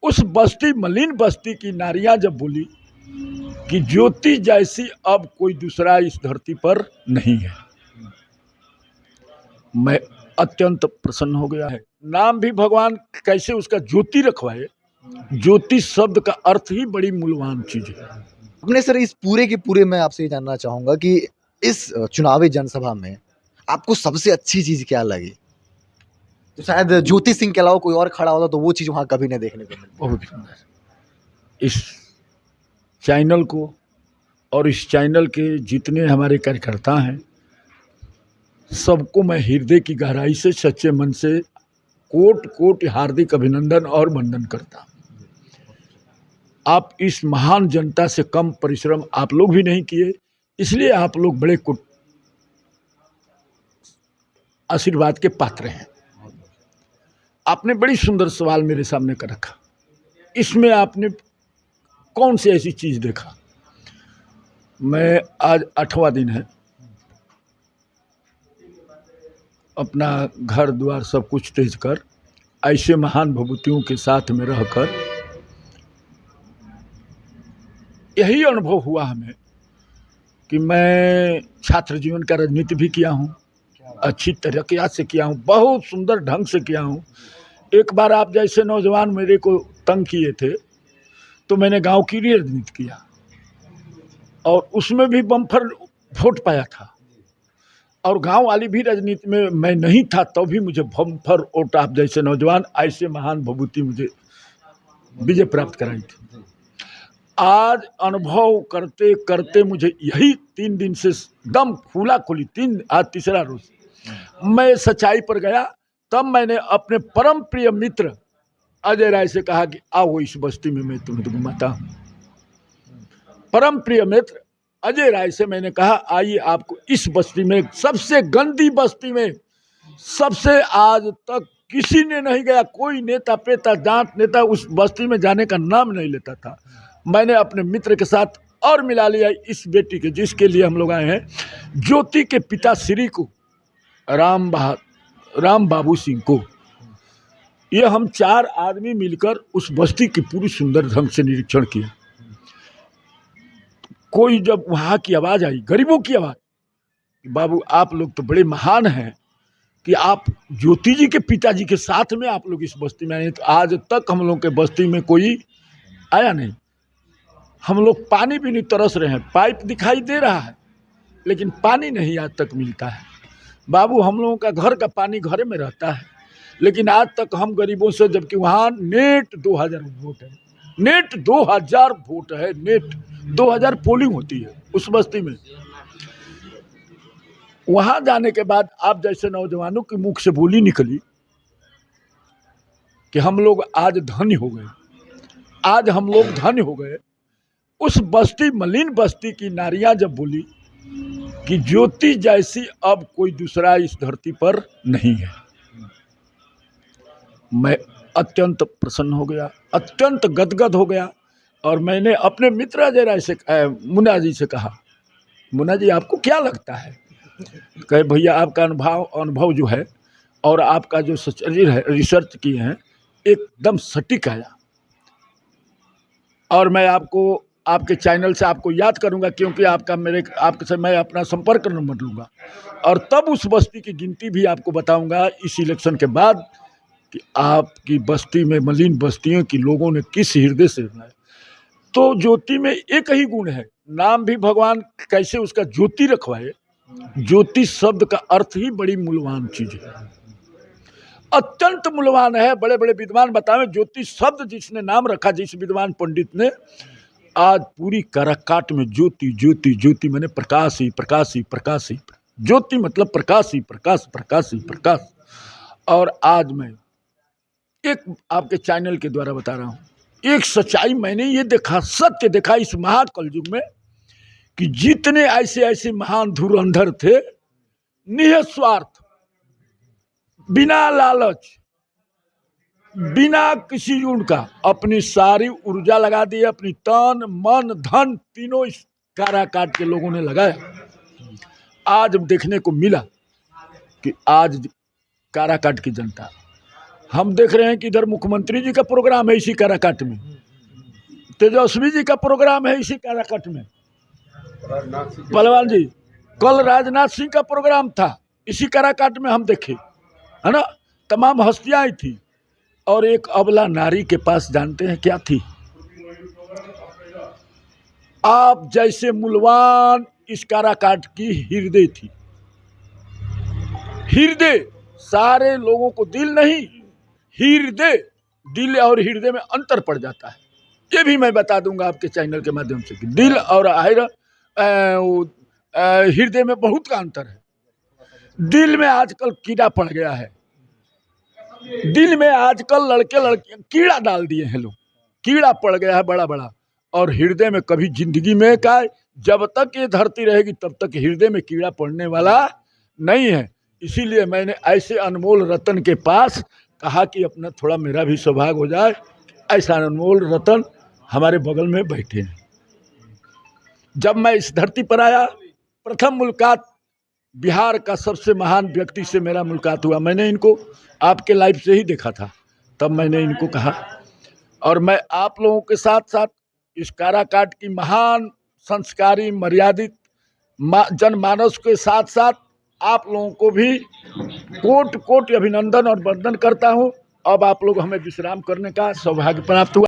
उस बस्ती मलिन बस्ती की नारियां जब बोली कि ज्योति जैसी अब कोई दूसरा इस धरती पर नहीं है, मैं अत्यंत प्रसन्न हो गया है। नाम भी भगवान कैसे उसका ज्योति रखवाए। ज्योति शब्द का अर्थ ही बड़ी मूल्यवान चीज है। अपने सर इस पूरे के पूरे मैं आपसे ये जानना चाहूंगा कि इस चुनावी जनसभा में आपको सबसे अच्छी चीज क्या लगी? तो शायद ज्योति सिंह के अलावा कोई और खड़ा होता तो वो चीज वहां कभी नहीं देखने को मिलती। बहुत सुंदर। इस चैनल को और इस चैनल के जितने हमारे कार्यकर्ता हैं, सबको मैं हृदय की गहराई से सच्चे मन से कोट कोट हार्दिक अभिनंदन और वंदन करता हूं। आप इस महान जनता से कम परिश्रम आप लोग भी नहीं किए, इसलिए आप लोग बड़े आशीर्वाद के पात्र हैं। आपने बड़ी सुंदर सवाल मेरे सामने कर रखा। इसमें आपने कौन सी ऐसी चीज देखा? मैं आज 8वां दिन है, अपना घर द्वार सब कुछ तेज कर ऐसे महान विभूतियों के साथ में रहकर यही अनुभव हुआ हमें कि मैं छात्र जीवन का राजनीति भी किया हूँ, अच्छी तरीके से किया हूँ, बहुत सुंदर ढंग से किया हूँ। एक बार आप जैसे नौजवान मेरे को तंग किए थे तो मैंने गांव की लिए राजनीति किया और उसमें भी बम्फर वोट पाया था। और गांव वाली भी राजनीति में मैं नहीं था तो भी मुझे बम्फर वोट आप जैसे नौजवान ऐसे महान विभूति मुझे विजय प्राप्त कराई थी। आज अनुभव करते करते मुझे यही 3 दिन से दम फूला खुली, आज तीसरा रोज मैं सच्चाई पर गया। तब मैंने अपने परम प्रिय मित्र अजय राय से कहा कि आओ इस बस्ती में मैं तुम्हें घुमाता हूं। परम प्रिय मित्र अजय राय से मैंने कहा आइए आपको इस बस्ती में, सबसे गंदी बस्ती में, सबसे आज तक किसी ने नहीं गया, कोई नेता पेता जाट नेता उस बस्ती में जाने का नाम नहीं लेता था। मैंने अपने मित्र के साथ और मिला लिया इस बेटी के, जिसके लिए हम लोग आए हैं, ज्योति के पिता श्री को, राम बाबू सिंह को। ये हम 4 आदमी मिलकर उस बस्ती की पूरी सुंदर ढंग से निरीक्षण किया। कोई जब वहां की आवाज आई, गरीबों की आवाज, बाबू आप लोग तो बड़े महान हैं कि आप ज्योति जी के पिताजी के साथ में आप लोग इस बस्ती में आए। तो आज तक हम लोग के बस्ती में कोई आया नहीं। हम लोग पानी भी नहीं तरस रहे हैं, पाइप दिखाई दे रहा है लेकिन पानी नहीं आज तक मिलता है। बाबू हम लोगों का घर का पानी घरे में रहता है, लेकिन आज तक हम गरीबों से, जबकि वहाँ नेट 2000 वोट है, नेट 2000 वोट है, नेट 2000 पोलिंग होती है उस बस्ती में। वहां जाने के बाद आप जैसे नौजवानों के मुख से बोली निकली कि हम लोग आज धन्य हो गए, आज हम लोग धन्य हो गए। उस बस्ती मलिन बस्ती की नारियां जब बोली कि ज्योति जैसी अब कोई दूसरा इस धरती पर नहीं है, मैं अत्यंत प्रसन्न हो गया, अत्यंत गदगद हो गया। और मैंने अपने मित्र अजय राय से, मुन्ना जी से कहा, मुन्ना जी आपको क्या लगता है? कहे भैया आपका अनुभव जो है और आपका जो रिसर्च किए हैं एकदम सटीक आया। और मैं आपको आपके चैनल से आपको याद करूंगा, क्योंकि आपके से मैं अपना संपर्क नंबर लूँगा और तब उस बस्ती की गिनती भी आपको बताऊंगा इस इलेक्शन के बाद कि आपकी बस्ती में, मलिन बस्तियों की लोगों ने किस हृदय से बनाया। तो ज्योति में एक ही गुण है, नाम भी भगवान कैसे उसका ज्योति रखवाए। ज्योति शब्द का अर्थ ही बड़ी मूल्यवान चीज है, अत्यंत मूल्यवान है। बड़े बड़े विद्वान बतावे ज्योति शब्द जिसने नाम रखा, जिस विद्वान पंडित ने, आज पूरी काराकाट में ज्योति ज्योति ज्योति मैंने प्रकाश ही प्रकाश ही प्रकाश ही, ज्योति मतलब प्रकाश ही प्रकाश, प्रकाश ही प्रकाश। और आज मैं एक आपके चैनल के द्वारा बता रहा हूँ, एक सच्चाई मैंने ये देखा, सत्य देखा इस महाकलयुग में कि जितने ऐसे ऐसे महान धुरंधर थे, निस्वार्थ, बिना लालच, बिना किसी उनका, अपनी सारी ऊर्जा लगा दी, अपनी तन मन धन तीनों इस काराकाट के लोगों ने लगाया। आज देखने को मिला कि आज काराकाट की जनता हम देख रहे हैं कि इधर मुख्यमंत्री जी का प्रोग्राम है इसी काराकाट में, तेजस्वी जी का प्रोग्राम है इसी काराकाट में, पहलवान जी कल राजनाथ सिंह का प्रोग्राम था इसी काराकाट में हम देखे, है ना। तमाम हस्तियां आई थी और एक अबला नारी के पास जानते हैं क्या थी? आप जैसे मूलवान इस काराकाट की हृदय थी। हृदय, सारे लोगों को दिल नहीं, हृदय, दिल और हृदय में अंतर पड़ जाता है। ये भी मैं बता दूंगा आपके चैनल के माध्यम से कि दिल और हृदय में बहुत का अंतर है। दिल में आजकल कीड़ा पड़ गया है, दिल में आजकल लड़के लड़कियां कीड़ा डाल दिए हैं लोग, कीड़ा पड़ गया है बड़ा बड़ा। और हृदय में कभी जिंदगी में का जब तक ये धरती रहेगी तब तक हृदय में कीड़ा पड़ने वाला नहीं है। इसीलिए मैंने ऐसे अनमोल रतन के पास कहा कि अपना थोड़ा मेरा भी सौभाग्य हो जाए। ऐसा अनमोल रतन हमारे बगल में बैठे हैं। जब मैं इस धरती पर आया, प्रथम मुलाकात बिहार का सबसे महान व्यक्ति से मेरा मुलाकात हुआ। मैंने इनको आपके लाइव से ही देखा था, तब मैंने इनको कहा। और मैं आप लोगों के साथ साथ इस काराकाट की महान संस्कारी मर्यादित जनमानस के साथ साथ आप लोगों को भी कोटि कोटि अभिनंदन और वंदन करता हूं। अब आप लोग हमें विश्राम करने का सौभाग्य प्राप्त हुआ।